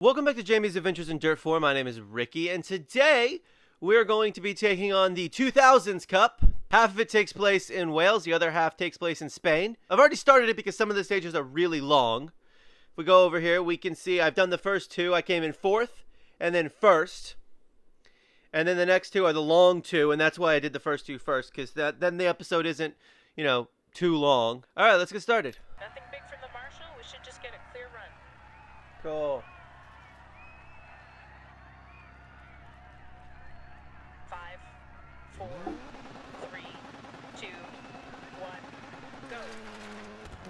Welcome back to Jamie's Adventures in Dirt 4. My name is Ricky, and today we're going to be taking on the 2000s Cup. Half of it takes place in Wales, the other half takes place in Spain. I've already started it because some of the stages are really long. If we go over here, we can see I've done the first two. I came in 4th and then 1st. And then the next two are the long two, and that's why I did the first two first, because then the episode isn't, too long. All right, let's get started. Nothing big from the marshal. We should just get a clear run. Cool. 5, 4, 3, 2, 1, go.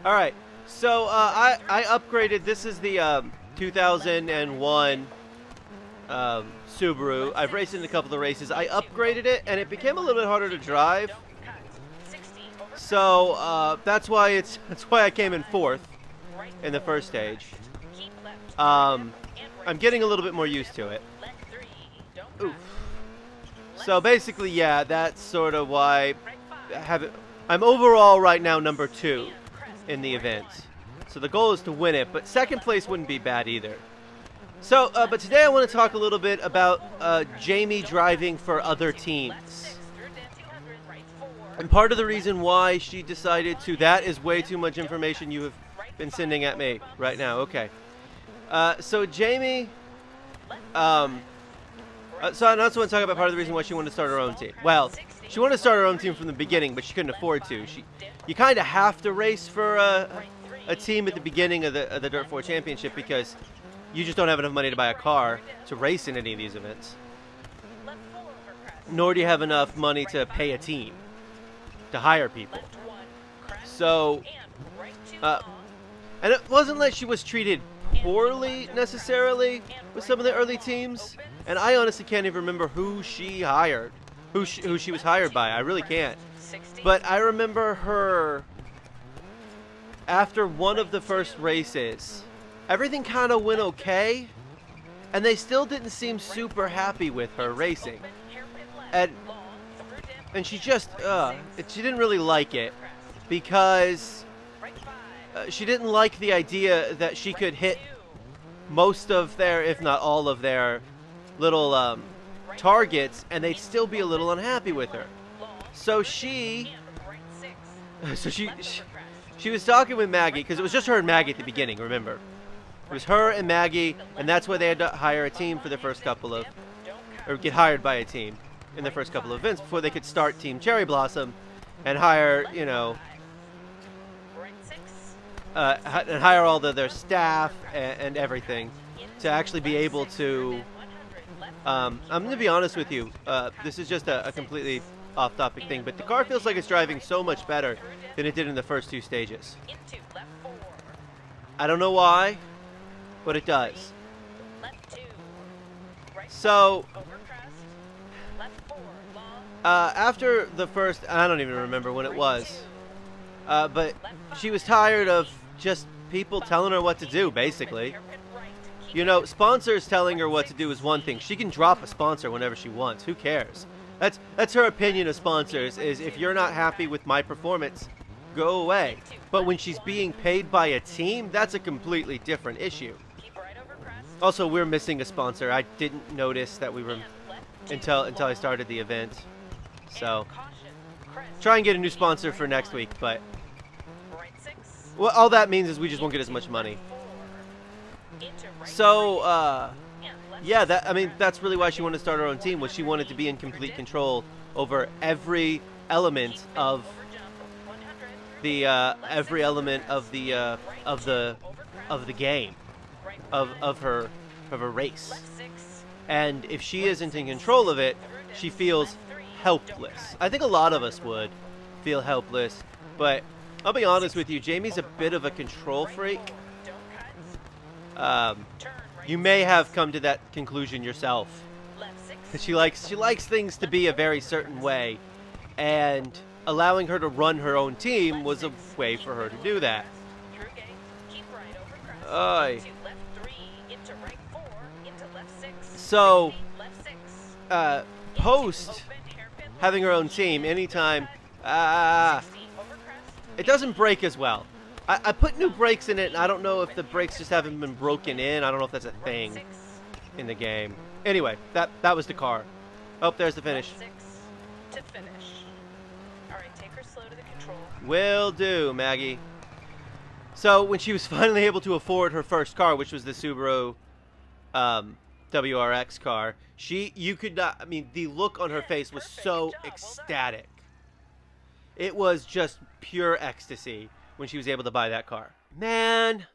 All right, so I upgraded. This is the 2001 Subaru. I've raced in a couple of races. I upgraded it, and it became a little bit harder to drive. So that's why I came in 4th in the first stage. I'm getting a little bit more used to it. Oof. So basically, yeah, that's sort of why I'm overall right now number 2 in the event. So the goal is to win it, but second place wouldn't be bad either. So, but today I want to talk a little bit about Jamie driving for other teams. And part of the reason why she decided to, that is way too much information you have been sending at me right now. Okay. So Jamie, so I also want to talk about part of the reason why she wanted to start her own team. Well, she wanted to start her own team from the beginning, but she couldn't afford to. You kind of have to race for a team at the beginning of the Dirt 4 Championship because you just don't have enough money to buy a car to race in any of these events. Nor do you have enough money to pay a team, to hire people. So, and it wasn't like she was treated poorly necessarily with some of the early teams. And I honestly can't even remember who she hired, who she was hired by. I really can't. But I remember her after one of the first races. Everything kind of went okay, and they still didn't seem super happy with her racing. And she just, she didn't really like it because she didn't like the idea that she could hit most of their, if not all of their little targets, and they'd still be a little unhappy with her. So she was talking with Maggie, because it was just her and Maggie at the beginning, remember? It was her and Maggie, and that's why they had to hire a team for the first couple of, or get hired by a team in the first couple of events before they could start Team Cherry Blossom and hire, and hire all their staff and everything to actually be able to. I'm going to be honest with you. This is just a completely off-topic thing, but the car feels like it's driving so much better than it did in the first two stages. I don't know why, but it does. So, after the first, I don't even remember when it was, but she was tired of just people telling her what to do, basically. Sponsors telling her what to do is one thing. She can drop a sponsor whenever she wants. Who cares? That's her opinion of sponsors, is if you're not happy with my performance, go away. But when she's being paid by a team, that's a completely different issue. Also, we're missing a sponsor. I didn't notice that we were until I started the event. So, try and get a new sponsor for next week, but well, all that means is we just won't get as much money. So, yeah, that's really why she wanted to start her own team, was she wanted to be in complete control over every element of the game, of her race. And if she isn't in control of it, she feels helpless. I think a lot of us would feel helpless, but I'll be honest with you, Jamie's a bit of a control freak. You may have come to that conclusion yourself. She likes things to be a very certain way, and allowing her to run her own team was a way for her to do that. So, post having her own team, anytime, it doesn't break as well. I put new brakes in it, and I don't know if the brakes just haven't been broken in. I don't know if that's a thing in the game. Anyway, that was the car. Oh, there's the finish. To finish. All right, take her slow to the control. Will do, Maggie. So when she was finally able to afford her first car, which was the Subaru WRX car, you could not. I mean, the look on her face was so ecstatic. It was just pure ecstasy when she was able to buy that car. Man,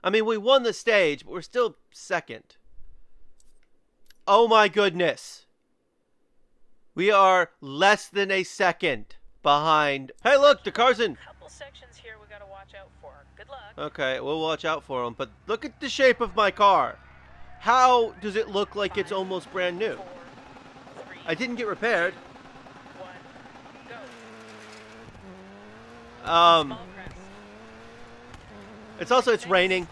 I mean, we won the stage, but we're still second. Oh my goodness. We are less than a second behind. Hey, look, the car's in. Couple sections here we gotta watch out for. Good luck. Okay, we'll watch out for them. But look at the shape of my car. How does it look like it's almost brand new? 4, 3, I didn't get repaired. 1, go. Um, Small crest. it's raining,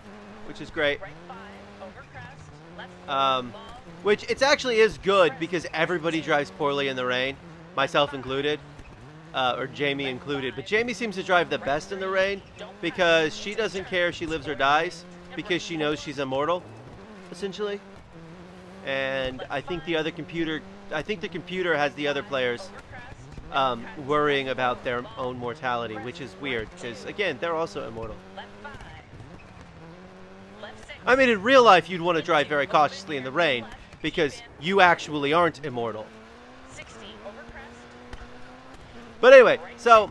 which is great. Right 5, over crest. Left 4, Um, long. which it's actually is good because everybody drives poorly in the rain, myself included, or Jamie included. But Jamie seems to drive the best in the rain because she doesn't care if she lives or dies because she knows she's immortal, essentially. And I think the computer has the other players worrying about their own mortality, which is weird because, again, they're also immortal. Left 5. Left 6. I mean, in real life, you'd want to drive very cautiously in the rain because you actually aren't immortal. 60, over crest. But anyway, so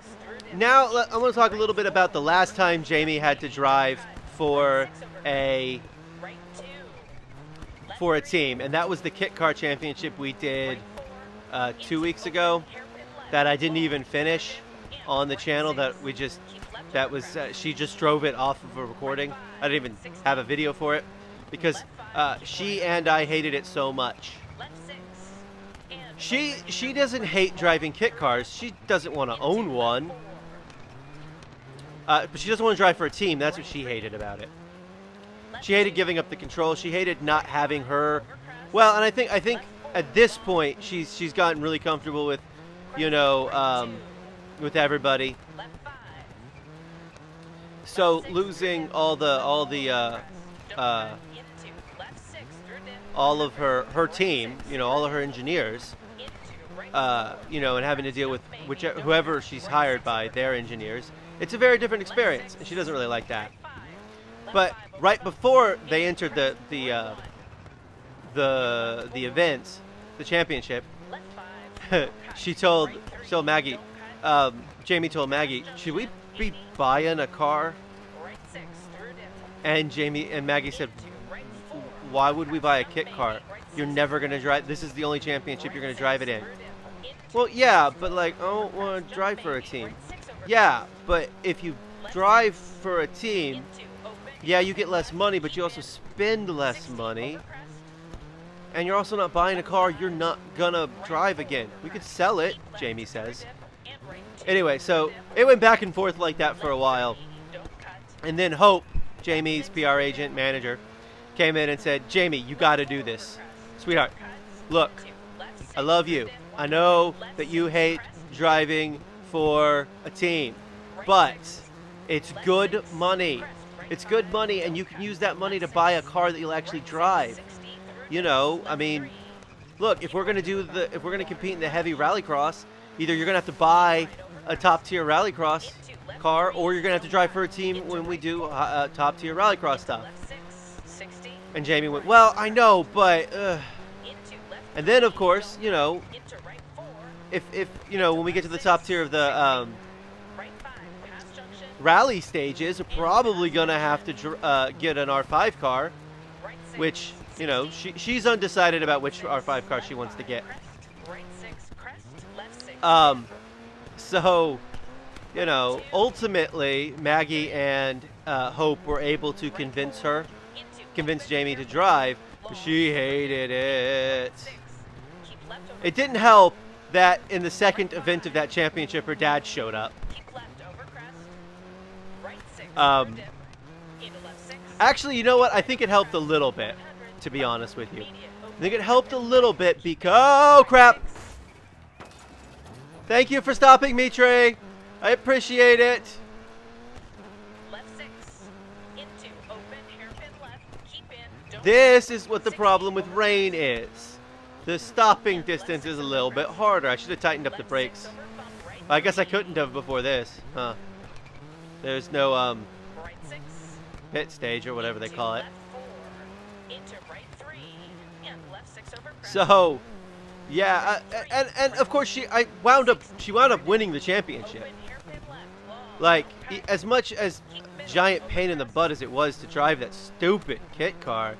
now I want to talk a little bit about the last time Jamie had to drive for a Right 2. team, and that was the Kit Car Championship we did 2 weeks ago. That I didn't even finish on the channel. She just drove it off of a recording. I didn't even have a video for it because she and I hated it so much. She doesn't hate driving kit cars. She doesn't want to own one. But she doesn't want to drive for a team. That's what she hated about it. She hated giving up the control. She hated not having her. Well, and I think at this point she's gotten really comfortable with, with everybody. So losing all of her team, all of her engineers, and having to deal with whoever she's hired by, their engineers, it's a very different experience, and she doesn't really like that. But right before they entered the events, the championship, she told Maggie, Jamie told Maggie, should we be buying a car? And Maggie said, why would we buy a kit car? You're never going to drive. This is the only championship you're going to drive it in. Well, yeah, but I don't want to drive for a team. Yeah, but if you drive for a team, yeah, you get less money, but you also spend less money. And you're also not buying a car you're not gonna drive again. We could sell it, Jamie says. Anyway, so it went back and forth like that for a while. And then Hope, Jamie's PR agent, manager, came in and said, Jamie, you gotta do this. Sweetheart, look, I love you. I know that you hate driving for a team, but it's good money. It's good money, and you can use that money to buy a car that you'll actually drive. I mean, look, if we're gonna compete in the heavy rallycross, either you're gonna have to buy a top-tier rallycross car, or you're gonna have to drive for a team when we do top-tier rallycross stuff. And Jamie went, well, I know, but and then of course, if when we get to the top tier of the rally stages, we're probably gonna have to get an R5 car, which she's undecided about which R5 car she wants to get. So ultimately Maggie and Hope were able to convince Jamie to drive, but she hated it. It didn't help that in the second event of that championship, her dad showed up. Actually, you know what? I think it helped a little bit, to be honest with you. I think it helped a little bit because... Oh, crap! Thank you for stopping me, Trey. I appreciate it. This is what the problem with rain is. The stopping distance is a little bit harder. I should have tightened up the brakes. I guess I couldn't have before this. Huh. There's no, pit stage or whatever they call it. So, yeah, and of course she wound up winning the championship. Like, as much as giant pain in the butt as it was to drive that stupid kit car.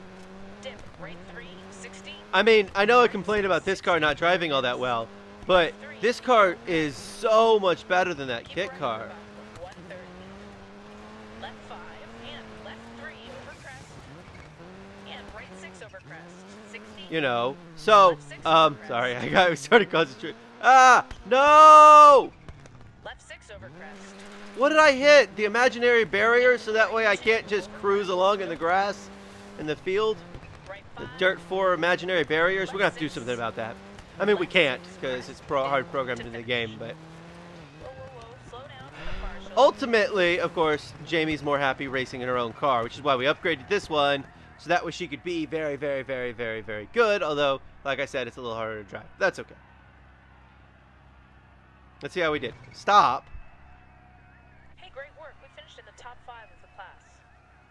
I mean, I know I complained about this car not driving all that well, but this car is so much better than that kit car. You know, so, sorry, I started concentrating. Ah, no! What did I hit? The imaginary barrier, so that way I can't just cruise along in the grass in the field? The DiRT4 imaginary barriers? We're going to have to do something about that. I mean, we can't, because it's hard programmed into the game, but... Ultimately, of course, Jamie's more happy racing in her own car, which is why we upgraded this one, so that way she could be very, very, very, very, very good, although, like I said, it's a little harder to drive. That's okay. Let's see how we did. Stop. Hey, great work. We finished in the top 5 of the class.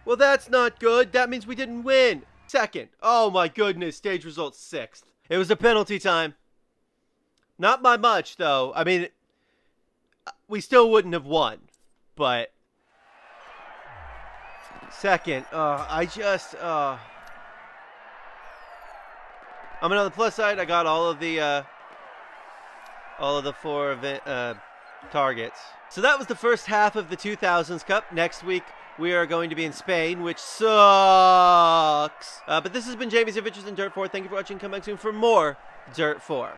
Well, that's not good. That means we didn't win. Second. Oh, my goodness. Stage result 6th. It was a penalty time. Not by much, though. I mean, we still wouldn't have won, but... Second. I mean, on the plus side, I got all of the 4 event, targets. So that was the first half of the 2000s Cup. Next week, we are going to be in Spain, which sucks. But this has been Jamie's Adventures in DiRT 4. Thank you for watching. Come back soon for more DiRT 4.